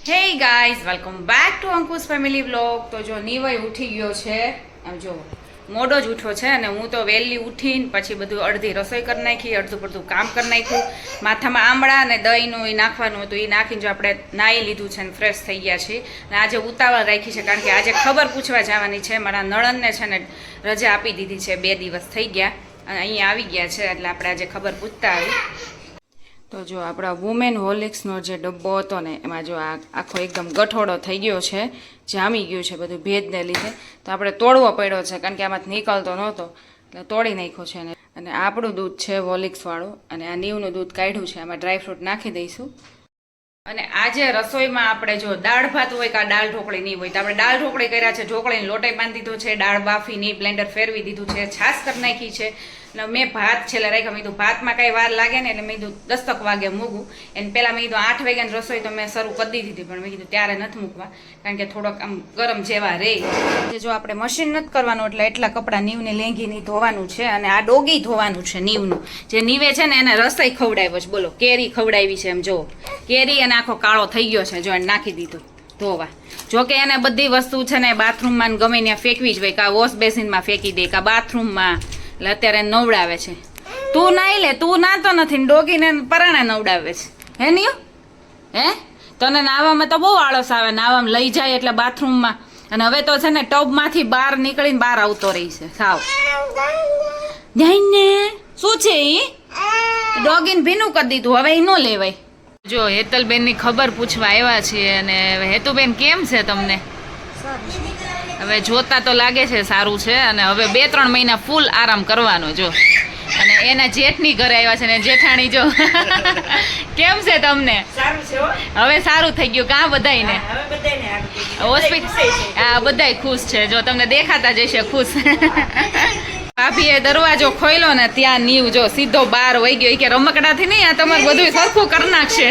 Hey guys welcome back to Ankush family vlog. તો જો નીવય ઉઠી ગયો છે, આમ જો મોડો જ ઉઠ્યો છે અને હું તો વહેલી ઉઠીને પછી બધું અડધી રસોઈ કરી નાખી, અડધું પડધું કામ કરી નાખ્યું. માથામાં આમળા અને દહીંનું એ નાખવાનું હતું, એ નાખીને જો આપણે નાહી લીધું છે અને ફ્રેશ થઈ ગયા છીએ. અને આજે ઉતાવળ રાખી છે કારણ કે આજે ખબર પૂછવા જવાની છે. મારા નણંદને છે ને રજા આપી દીધી છે, 2 દિવસ થઈ ગયા અને અહીંયા આવી ગયા છે એટલે આપણે આજે ખબર પૂછતા આવી. તો જો આપણા વુમેન હોલિક્સનો જે ડબ્બો હતો ને એમાં જો આ આખો એકદમ ગઠોડો થઈ ગયો છે, જામી ગયું છે બધું ભેજને લીધે. તો આપણે તોડવો પડ્યો છે કારણ કે આમાંથી નીકળતો નહોતો એટલે તોડી નાખ્યો છે. અને આપણું દૂધ છે વોલિક્સવાળું અને આ નીવનું દૂધ કાઢ્યું છે, આમાં ડ્રાયફ્રૂટ નાખી દઈશું. અને આજે રસોઈમાં આપણે જો દાળ ભાત હોય કે દાળ ઢોકળી નહીં હોય તો આપણે દાળ ઢોકળી કર્યા છે. ઢોકળીને લોટે બાંધી દીધો છે, દાળ બાફીની બ્લેન્ડર ફેરવી દીધું છે, છાશ કરી નાખી છે. એટલે મેં ભાત છેલ્લે રાખ્યા. મેં કીધું ભાતમાં કાંઈ વાર લાગે ને એટલે મેં કીધું 10 વાગે મૂકું. એને પહેલાં મેં કીધું 8 વાગ્યાની રસોઈ તો મેં શરૂ કરી દીધી હતી, પણ મેં કીધું ત્યારે નથી મૂકવા કારણ કે થોડોક આમ ગરમ જેવા રહે. જો આપણે મશીન નથી કરવાનું એટલે એટલા કપડાં નીવને લેંઘીની ધોવાનું છે અને આ ડોગી ધોવાનું છે નીવનું. જે નીવે છે ને એને રસોઈ ખવડાવ્યો છે, બોલો કેરી ખવડાવી છે. એમ જો કેરી અને આખો કાળો થઈ ગયો છે, જો એને નાખી દીધું ધોવા. જોકે એને બધી વસ્તુ છે ને બાથરૂમમાં ગમે ત્યાં ફેંકવી જ હોય, કાં વોશ બેસિનમાં ફેંકી દે કાં બાથરૂમમાં. એટલે અત્યારે નવડાવે છે. તું નાઈ લે, તું નાતો નથી, ડોગીને પરાણે નવડાવે છે. હે નિયો હે તને નાવામાં તો બહુ આળસ આવે, નાવામાં લઈ જાય એટલે બાથરૂમમાં. અને હવે તો છે ને ટબમાંથી બહાર નીકળીને બહાર આવતો રહી છે સાવ. જઈને શું છે એ ડોગીને ભીનું કરી દીધું, હવે એ ન લેવાય. જો હેતલબેનની ખબર પૂછવા આવ્યા છીએ. અને હેતુબેન કેમ છે તમને? હવે જોતા તો લાગે છે સારું છે. અને હવે 2-3 મહિના ફૂલ આરામ કરવાનો જો. અને એના જેઠની ઘરે આવ્યા છે ને જેઠાણી જો કેમ છે તમને? હવે સારું થઈ ગયું કાં બધાયને? હોસ્પિટલ હા બધાય ખુશ છે. જો તમને દેખાતા જશે ખુશ. ભાભીએ દરવાજો ખોલ્યો ને ત્યાં નીવ જો સીધો બહાર વહી ગયો. કે રમકડાથી નહીં, આ તમારે બધું સરખું કરી નાખશે.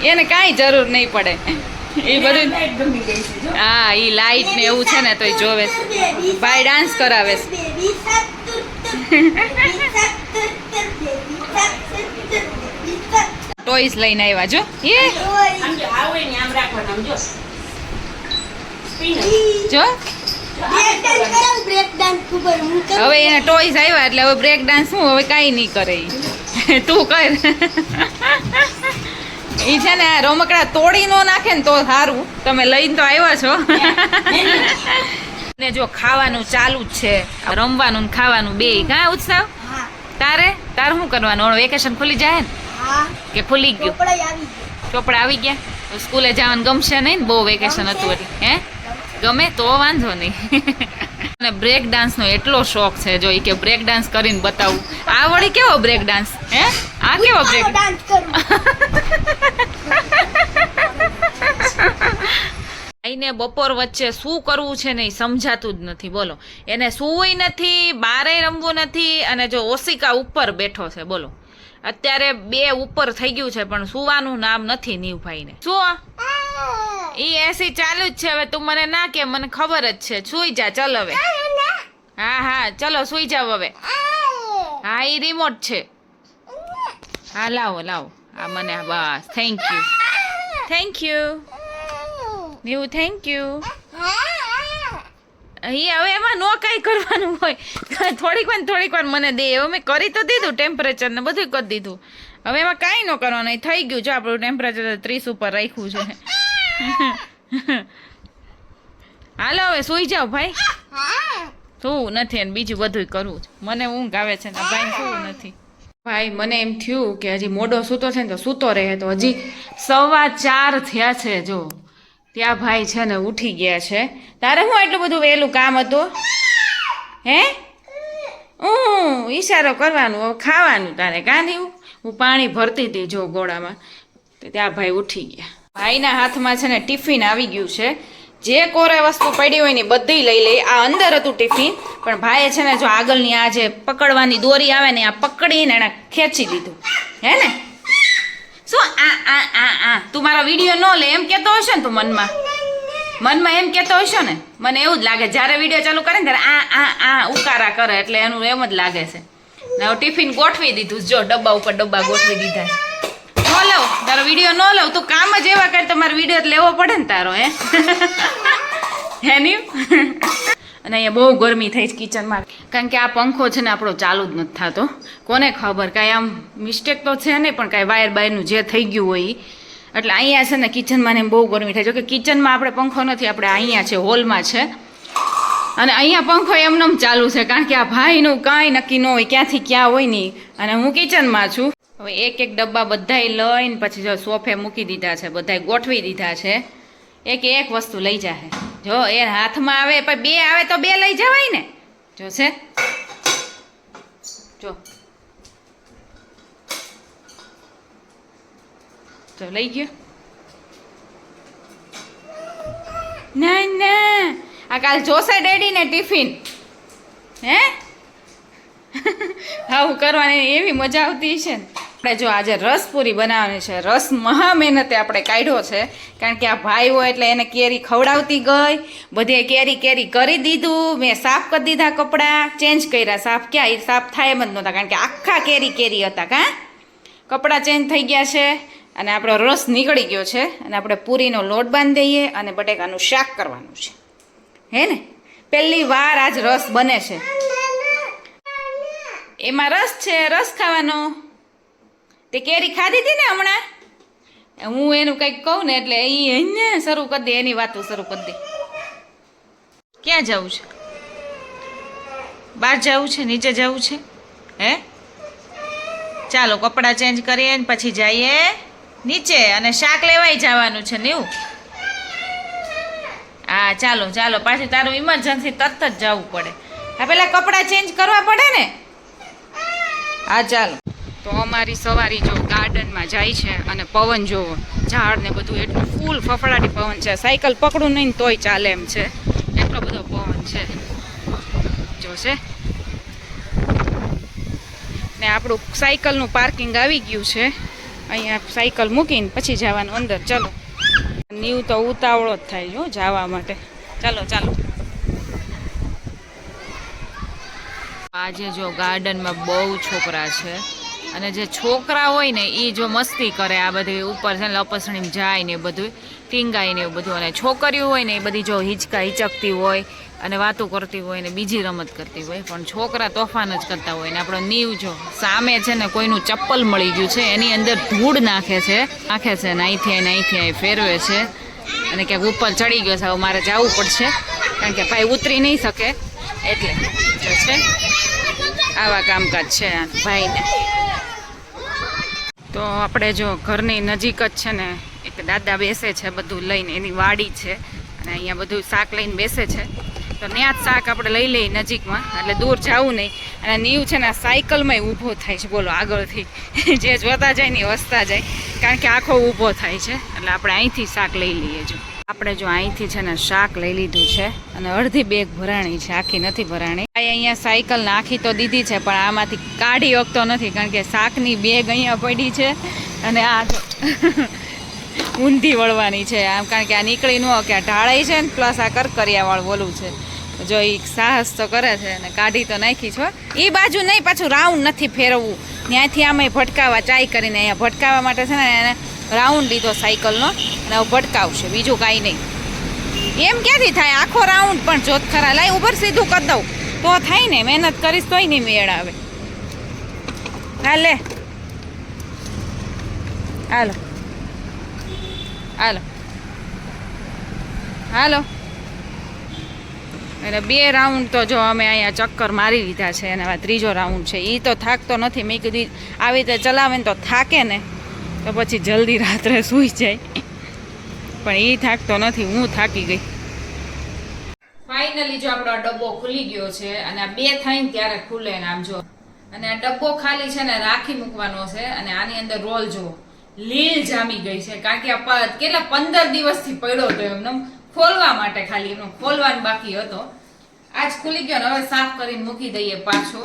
એને કાંઈ જરૂર નહીં પડે એ બધું. હા એ લાઈટ ને એવું છે ને તો એ જોવે છે. ભાઈ ડાન્સ કરાવે છે. ટોયસ લઈને આવ્યા જો. જો હવે એને ટોયસ આવ્યા એટલે હવે બ્રેક ડાન્સ હું હવે કાંઈ નહીં કરે. તું કર. એ છે ને રમકડા તોડી ન નાખે ને તો સારું. તમે લઈને તો આવ્યા છો. ને જો ખાવાનું ચાલુ જ છે, રમવાનું ને ખાવાનું બે. કાં ઉત્સાહ તારે શું કરવાનું? વેકેશન ખુલી જાય ને કે ખુલી ગયું? ચોપડા આવી ગયા. સ્કૂલે જવાનું ગમશે નહીં ને? બહુ વેકેશન હતું એટલે હે ગમે તો વાંધો નહીં. અને બ્રેક ડાન્સનો એટલો શોખ છે જો. એ કે બ્રેક ડાન્સ કરીને બતાવું. આ વળી કેવો બ્રેક ડાન્સ? હે આ કેવો બ્રેક ડાન્સ? આઈને બપોર વચ્ચે શું કરવું છે ને એ સમજાતું જ નથી બોલો. એને સૂવું નથી, બારે રમવું નથી. અને જો ઓશિકા ઉપર બેઠો છે બોલો. અત્યારે 2 ઉપર થઈ ગયું છે પણ સુવાનું નામ નથી નીવભાઈને. શું એ એસી ચાલુ જ છે. હવે તું મને ના કે મને ખબર જ છે. સુઈ જા ચાલ હવે. હા ચલો સુઈ જાવ હવે. હા એ રિમોટ છે. હા લાવો આ મને. બસ થેન્ક યુ નીવ થેન્ક યુ. હવે એમાં નો કાંઈ કરવાનું હોય. થોડીક વાર મને દે. હવે મેં કરી તો દીધું ટેમ્પરેચર ને બધું કરી દીધું. હવે એમાં કાંઈ ન કરવાનું. થઈ ગયું જો આપણું ટેમ્પરેચર 30 ઉપર રાખ્યું છે. હાલો હવે સુઈ જાઓ ભાઈ. શું નથી ને બીજું બધું કરવું છે. મને ઊંઘ આવે છે ને ભાઈ શું નથી. ભાઈ મને એમ થયું કે હજી મોડો સૂતો છે ને તો સૂતો રહે. તો હજી 4:15 થયા છે જો. ત્યાં ભાઈ છે ને ઉઠી ગયા છે. તારે શું એટલું બધું વહેલું કામ હતું? હે ઈશારો કરવાનું હવે ખાવાનું તારે કાંઈ. હું પાણી ભરતી હતી જો ગોળામાં. તો ત્યાં ભાઈ ઉઠી ગયા. ભાઈના હાથમાં છે ને ટિફિન આવી ગયું છે. જે કોરે વસ્તુ પડી હોય ને બધી લઈ લે. આ અંદર હતું ટિફિન પણ ભાઈએ છે ને જો આગળની આ જે પકડવાની દોરી આવે ને આ પકડીને એને ખેંચી દીધું. હે ને શું આ તું મારો વિડીયો ન લે એમ કહેતો હશે ને? તું મનમાં એમ કહેતો હશો ને? મને એવું જ લાગે જ્યારે વિડીયો ચાલુ કરે ને ત્યારે આ ઉકારા કરે એટલે એનું એમ જ લાગે છે. ને ટિફિન ગોઠવી દીધું જો. ડબ્બા ઉપર ડબ્બા ગોઠવી દીધા છે. બોલો તારો વિડીયો ન લઉં તો કામ જ એવા કરે તમારે વિડીયો લેવો પડે ને તારો હે નહીં. અને અહીંયા બહુ ગરમી થઈ છે કિચનમાં, કારણ કે આ પંખો છે ને આપણો ચાલુ જ નથી થતો. કોને ખબર, કાંઈ આમ મિસ્ટેક તો છે નહીં, પણ કાંઈ વાયર બાયરનું જે થઈ ગયું હોય એટલે અહીંયા છે ને કિચનમાં ને બહુ ગરમી થાય. જો કે કિચનમાં આપણે પંખો નથી, આપણે અહીંયા છે હોલમાં છે, અને અહીંયા પંખો એમનેમ ચાલુ છે, કારણ કે આ ભાઈનું કાંઈ નક્કી ન હોય ક્યાંથી ક્યાં હોય નહીં. અને હું કિચનમાં છું. હવે એક એક ડબ્બા બધાય લઈને પછી જો સોફે મૂકી દીધા છે, બધાય ગોઠવી દીધા છે. એક વસ્તુ લઈ જાય, જો એ હાથમાં આવે પણ બે આવે તો બે લઈ જવાય ને. જો છે જો લઈ ગયો. ના ના, આ કાલ જોશે ડેડી ને ટિફિન હે આવું કરવાની એવી મજા આવતી છે ને. આપણે જો આજે રસ પૂરી બનાવવાની છે. રસ મહા મહેનતે આપણે કાઢ્યો છે, કારણ કે આ ભાઈ હોય એટલે એને કેરી ખવડાવતી ગઈ, બધે કેરી કરી દીધું. મેં સાફ કરી દીધા, કપડાં ચેન્જ કર્યા. સાફ ક્યાં એ સાફ થાય એમ જ નહોતા, કારણ કે આખા કેરી હતા. કાં કપડાં ચેન્જ થઈ ગયા છે અને આપણો રસ નીકળી ગયો છે. અને આપણે પૂરીનો લોટ બાંધી દઈએ અને બટેકાનું શાક કરવાનું છે, હે ને. પહેલી વાર આજ રસ બને છે. એમાં રસ છે, રસ ખાવાનો. તે કેરી ખાધી હતી ને હમણાં, હું એનું કંઈક કહું ને એટલે એને શરૂ કરી દે, એની વાતો શરૂ કરી દે. ક્યાં જવું છે? બહાર જવું છે, નીચે જવું છે? હે ચાલો કપડાં ચેન્જ કરીએ ને પછી જઈએ નીચે, અને શાક લેવાય જવાનું છે ને એવું. હા ચાલો પાછી તારું ઇમરજન્સી તરત જ જવું પડે. હા પેલા કપડાં ચેન્જ કરવા પડે ને. હા ચાલો. તો અમારી સવારી જો ગાર્ડનમાં જાય છે, અને પવન જોવો, ઝાડ ને બધું એટલું ફૂલ ફફડાટી પવન છે. સાયકલ પકડું નહીં તોય ચાલે એમ છે, એટલો બધો પવન છે. જોશે ને આપણું સાયકલનું પાર્કિંગ આવી ગયું છે. અહીંયા સાયકલ મૂકીને પછી જવાનું અંદર. ચાલો, નીવ તો ઉતાવળો જ થાય જો જવા માટે. ચાલો આજે જો ગાર્ડનમાં બહુ છોકરા છે, અને જે છોકરા હોય ને એ જો મસ્તી કરે, આ બધી ઉપર છે ને લપસણીમાં જાય ને બધું ટીંગાય ને એવું બધું. અને છોકરીઓ હોય ને એ બધી જો હિચકતી હોય અને વાતો કરતી હોય ને બીજી રમત કરતી હોય, પણ છોકરા તોફાન જ કરતા હોય. ને આપણો નીવ જો સામે છે ને કોઈનું ચપ્પલ મળી ગયું છે, એની અંદર ધૂળ નાખે છે ને અહીંથી ફેરવે છે, અને ક્યાંક ઉપર ચડી ગયો છે. હવે મારે જવું પડશે, કારણ કે ભાઈ ઉતરી નહીં શકે, એટલે જો છે આવા કામકાજ છે ભાઈને. તો આપણે જો ઘરની નજીક જ છે ને એક દાદા બેસે છે બધું લઈને, એની વાડી છે, અને અહીંયા બધું શાક લઈને બેસે છે. તો ત્યાં જ શાક આપણે લઈ લઈએ નજીકમાં, એટલે દૂર જવું નહીં. અને નીવ છે ને સાયકલમાંય ઊભો થાય છે, બોલો આગળથી જે જોતા જાય ને વસતા જાય, કારણ કે આખો ઊભો થાય છે. એટલે આપણે અહીંથી શાક લઈ લઈએ. જો આપણે જો અહીંથી છે ને શાક લઈ લીધું છે, અને અડધી બેગ ભરાણી છે, આખી નથી ભરાણી. અહીંયા સાયકલ નાખી તો દીધી છે, પણ આમાંથી કાઢી શકતો નથી, કારણ કે શાકની બેગ અહીંયા પડી છે, અને આ ઊંધી વળવાની છે આમ, કારણ કે આ નીકળી ન કે આ ઢાળાઈ છે ને, પ્લસ આ કરકરિયાવાળું બોલું છે. જો એ સાહસ તો કરે છે, અને કાઢી તો નાખી છો. એ બાજુ નહીં, પાછું રાઉન્ડ નથી ફેરવવું, ત્યાંથી આમાં ભટકાવા ચાય કરીને અહીંયા ભટકાવવા માટે છે ને એને રાઉન્ડ લીધો સાયકલનો, અને હવે ભટકાવશે, બીજું કાંઈ નહીં. એમ ક્યાંથી થાય આખો રાઉન્ડ? પણ જોત ખરા, લાઈ ઉપર સીધું કરી દઉં તો થાય ને, મહેનત કરીશ તોય નહીં મેળ આવે. હાલો એટલે 2 રાઉન્ડ તો જો અમે અહીંયા ચક્કર મારી લીધા છે, અને આ ત્રીજો રાઉન્ડ છે. એ તો થાકતો નથી, મેં કીધું આવી રીતે ચલાવે ને તો થાકે ને તો પછી જલ્દી રાત્રે સૂઈ જાય, પણ એ થાકતો નથી, હું થાકી ગઈ. ફાઇનલી જો આપણો ડબ્બો ખુલી ગયો છે, અને આ 2 થઈને ત્યારે ખુલે ને આમ જો. અને આ ડબ્બો ખાલી છે ને રાખી મૂકવાનો છે, અને આની અંદર રોલ જો લીલ જામી ગઈ છે, કારણ કે કેટલા 15 દિવસથી પડ્યો હતો એમને ખોલવા માટે, ખાલી એનો ખોલવાનું બાકી હતો. આજ ખુલી ગયો ને હવે સાફ કરીને મૂકી દઈએ પાછો.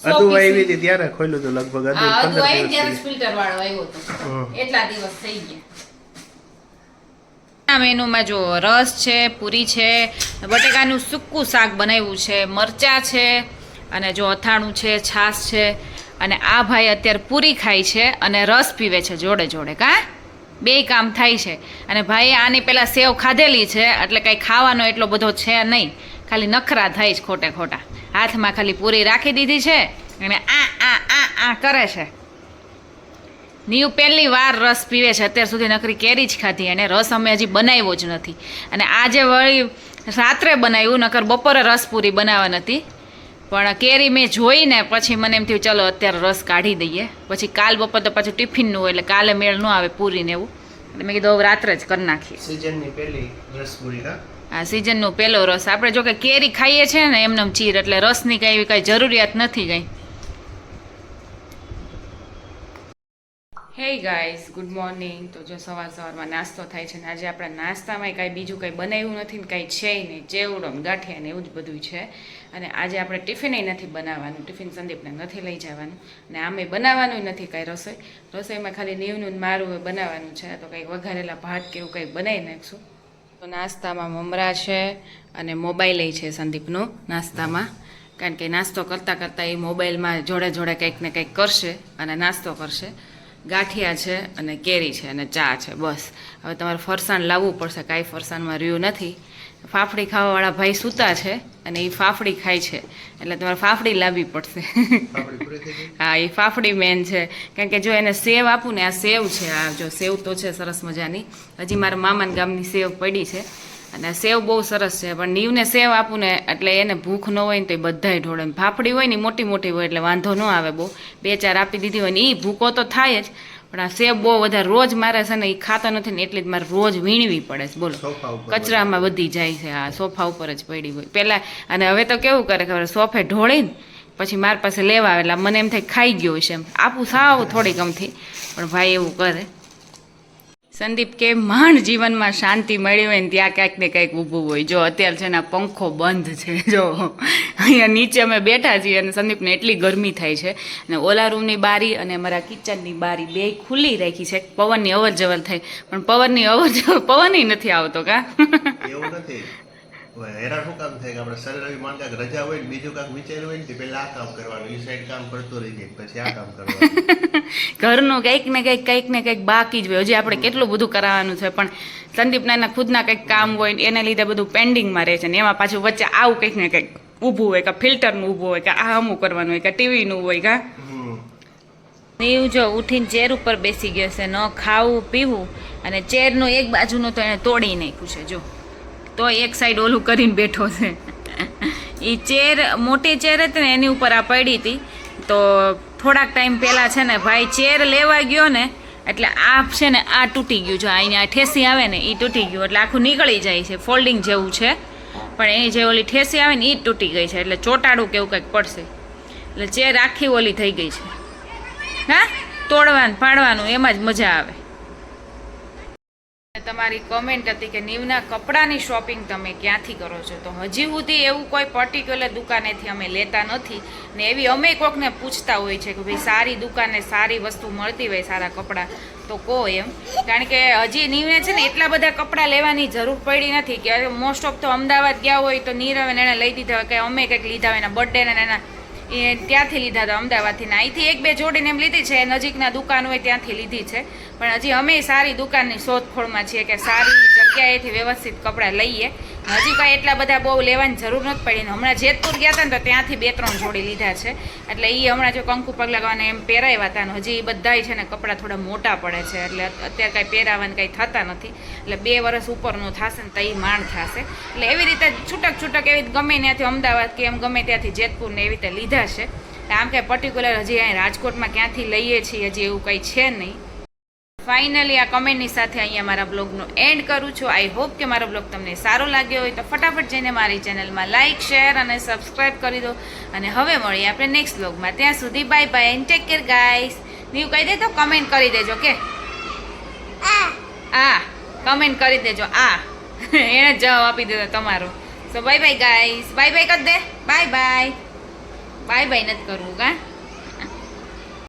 અદુ આવી હતી ત્યારે ખોલ્યું તો લગભગ અદુ આવી ત્યારે ફિલ્ટર વાળો આવ્યો હતો, એટલા દિવસ થઈ ગયા. આ મેનુમાં જો રસ છે, પૂરી છે, બટેકાનું સૂકું શાક બનાવ્યું છે, મરચા છે, અને જો અથાણું છે, છાશ છે, અને આ ભાઈ અત્યારે પૂરી ખાય છે અને રસ પીવે છે જોડે જોડે. કા બેય કામ થાય છે. અને ભાઈ આની પહેલાં સેવ ખાધેલી છે એટલે કાંઈ ખાવાનો એટલો બધો છે નહીં, ખાલી નખરા થાય છે ખોટે ખોટા. હાથમાં ખાલી પૂરી રાખી દીધી છે અને આ કરે છે. નીવ પહેલી વાર રસ પીવે છે, અત્યાર સુધી નકરી કેરી જ ખાધી, અને રસ અમે હજી બનાવ્યો જ નથી. અને આજે વળી રાત્રે બનાવ્યું, નકર બપોરે રસ પૂરી બનાવવા નથી, પણ કેરી મેં જોઈને પછી મને એમ થયું ચલો અત્યારે રસ કાઢી દઈએ, પછી કાલ બપોર તો પાછું ટિફિનનું હોય એટલે કાલે મેળ ન આવે પૂરીને એવું, એટલે મેં કીધું હવે રાત્રે જ કરી નાખીએ. સીઝનની પહેલી રસપુરી કા આ સિઝનનો પહેલો રસ. આપણે જો કે કેરી ખાઈએ છીએ ને એમનેમ ચીર, એટલે રસની કાંઈ એવી કાંઈ જરૂરિયાત નથી કાંઈ. Hey guys, good morning. તો જો સવારમાં નાસ્તો થાય છે ને આજે આપણા નાસ્તામાં કાંઈ બીજું કંઈ બનાવ્યું નથી ને કાંઈ છે નહીં, ચેવડો ને ગાંઠિયા ને એવું જ બધું છે. અને આજે આપણે ટિફિને નથી બનાવવાનું, ટિફિન સંદીપને નથી લઈ જવાનું, અને આમે બનાવવાનું નથી કાંઈ રસોઈમાં ખાલી નીવનું મારું બનાવવાનું છે. તો કંઈક વઘારેલા ભાત કે એવું કંઈક બનાવી નાખશું. તો નાસ્તામાં મમરા છે અને મોબાઈલ છે સંદીપનો નાસ્તામાં, કારણ કે નાસ્તો કરતાં કરતાં એ મોબાઈલમાં જોડે જોડે કંઈક ને કંઈક કરશે અને નાસ્તો કરશે. ગાંઠિયા છે અને કેરી છે અને ચા છે, બસ. હવે તમારે ફરસાણ લાવવું પડશે, કાંઈ ફરસાણમાં રહ્યું નથી. ફાફડી ખાવાવાળા ભાઈ સૂતા છે અને એ ફાફડી ખાય છે, એટલે તમારે ફાફડી લાવવી પડશે. હા, એ ફાફડી મેન છે, કારણ કે જો એને સેવ આપું ને, આ સેવ છે, આ જો સેવ તો છે સરસ મજાની, હજી મારા મામાના ગામની સેવ પડી છે અને સેવ બહુ સરસ છે. પણ નીવને સેવ આપું ને એટલે એને ભૂખ ન હોય ને તો એ બધાય ઢોળે. ફાફડી હોય ને મોટી મોટી હોય એટલે વાંધો ન આવે, બહુ 2-4 આપી દીધી હોય ને એ ભૂકો તો થાય જ, પણ આ સેવ બહુ વધારે રોજ મારે છે ને એ ખાતો નથી ને એટલે જ મારે રોજ વીણવી પડે છે. બોલો, કચરામાં બધી જાય છે. આ સોફા ઉપર જ પડી હોય પહેલાં, અને હવે તો કેવું કરે ખબર, સોફે ઢોળીને પછી મારી પાસે લેવા આવે એટલે મને એમ થાય ખાઈ ગયો છે, એમ આપું સાવ થોડી ગમથી, પણ ભાઈ એવું કરે. સંદીપ કે માંડ જીવનમાં શાંતિ મળી હોય ને ત્યાં ક્યાંક ને કંઈક ઊભું હોય. જો અત્યારે છે ને પંખો બંધ છે, જો અહીંયા નીચે અમે બેઠા છીએ અને સંદીપને એટલી ગરમી થાય છે, અને ઓલા રૂમની બારી અને અમારા કિચનની બારી બે ખુલ્લી રાખી છે, પવનની અવર જવર થાય, પણ પવનની અવર જવર પવન નથી આવતો કા. એવું નથી, હેરાન શું કામ થાય કે આપણે શનિ માન કાંક રજા હોય ને બીજું કાંક વિચાર્યું હોય ને પેલા આ કામ કરવાનું, એ સાઈડ કામ કરતો રહી જાય પછી આ કામ કરવાનું. ઘરનું કંઈક ને કંઈક બાકી જ હોય. હજી આપણે કેટલું બધું કરાવવાનું છે, પણ સંદીપના એના ખુદના કંઈક કામ હોય એને લીધે બધું પેન્ડિંગમાં રહે છે, ને એમાં પાછું વચ્ચે આવું કંઈક ને કંઈક ઊભું હોય, કાં ફિલ્ટરનું ઊભું હોય, કાં આ અમુક કરવાનું હોય, કાં ટીવીનું હોય કાં. એવું જો ઉઠીને ચેર ઉપર બેસી ગયો છે, ન ખાવું પીવું, અને ચેરનું એક બાજુનું તો એને તોડી નાખ્યું છે, જો તો એક સાઈડ ઓલું કરીને બેઠો છે. એ ચેર મોટી ચેર હતી ને એની ઉપર આ પડી હતી, તો થોડાક ટાઈમ પહેલાં છે ને ભાઈ ચેર લેવા ગયો ને એટલે આ છે ને આ તૂટી ગયું, જો અહીંયા ઠેસી આવે ને એ તૂટી ગયું, એટલે આખું નીકળી જાય છે, ફોલ્ડિંગ જેવું છે, પણ એની જે ઓલી ઠેસી આવે ને એ જ તૂટી ગઈ છે, એટલે ચોટાડું કેવું કંઈક પડશે, એટલે ચેર આખી ઓલી થઈ ગઈ છે. હા, તોડવાનું પાડવાનું એમાં જ મજા આવે. તમારી કોમેન્ટ હતી કે નીવના કપડાની શોપિંગ તમે ક્યાંથી કરો છો, તો હજી સુધી એવું કોઈ પર્ટિક્યુલર દુકાનેથી અમે લેતા નથી, ને એવી અમે કોકને પૂછતા હોય છે કે ભાઈ સારી દુકાને સારી વસ્તુ મળતી હોય, સારા કપડાં તો કહો એમ, કારણ કે હજી નીવને છે ને એટલા બધા કપડાં લેવાની જરૂર પડી નથી, કે મોસ્ટ ઓફ તો અમદાવાદ ગયા હોય તો નીરવે એને લઈ દીધા હોય, કે અમે કંઈક લીધા હોય એના બર્થડે ને એના એ ત્યાંથી લીધા હતા અમદાવાદથી, ને અહીંથી 1-2 જોડીને એમ લીધી છે, નજીકના દુકાન હોય ત્યાંથી લીધી છે, પણ હજી અમે સારી દુકાનની શોધખોળમાં છીએ કે સારી જગ્યાએથી વ્યવસ્થિત કપડાં લઈએ. હજી કાંઈ એટલા બધા બહુ લેવાની જરૂર નથી પડી. હમણાં જેતપુર ગયા હતા ને તો ત્યાંથી 2-3 જોડી લીધા છે, એટલે એ હમણાં જો કંકુ પગલા લગાવવાને એમ પહેરાવ્યા હતા, ને હજી એ બધાય છે ને કપડાં થોડા મોટા પડે છે, એટલે અત્યારે કાંઈ પહેરાવાને કાંઈ થતા નથી, એટલે 2 વર્ષ ઉપરનું થશે ને તો એ માંડ થશે, એટલે એવી રીતે છૂટક એવી ગમે ત્યાંથી અમદાવાદ કે એમ ગમે ત્યાંથી જેતપુરને એવી રીતે લીધા છે. આમ કાંઈ પર્ટિક્યુલર હજી અહીં રાજકોટમાં ક્યાંથી લઈએ છીએ હજી એવું કંઈ છે નહીં. ફાઇનલી આ કમેન્ટની સાથે અહીંયા મારા બ્લોગનો એન્ડ કરું છું. આઈ હોપ કે મારો બ્લોગ તમને સારો લાગ્યો હોય તો ફટાફટ જઈને મારી ચેનલમાં લાઇક, શેર અને સબસ્ક્રાઈબ કરી દો, અને હવે મળીએ આપણે નેક્સ્ટ બ્લોગમાં. ત્યાં સુધી bye bye and take care guys. Neev કહી દે તો કમેન્ટ કરી દેજો કે આ કમેન્ટ કરી દેજો, આ એણે જવાબ આપી દીધો તમારો. So bye bye guys, bye bye કરી દે, બાય બાય નથી કરવું કાં.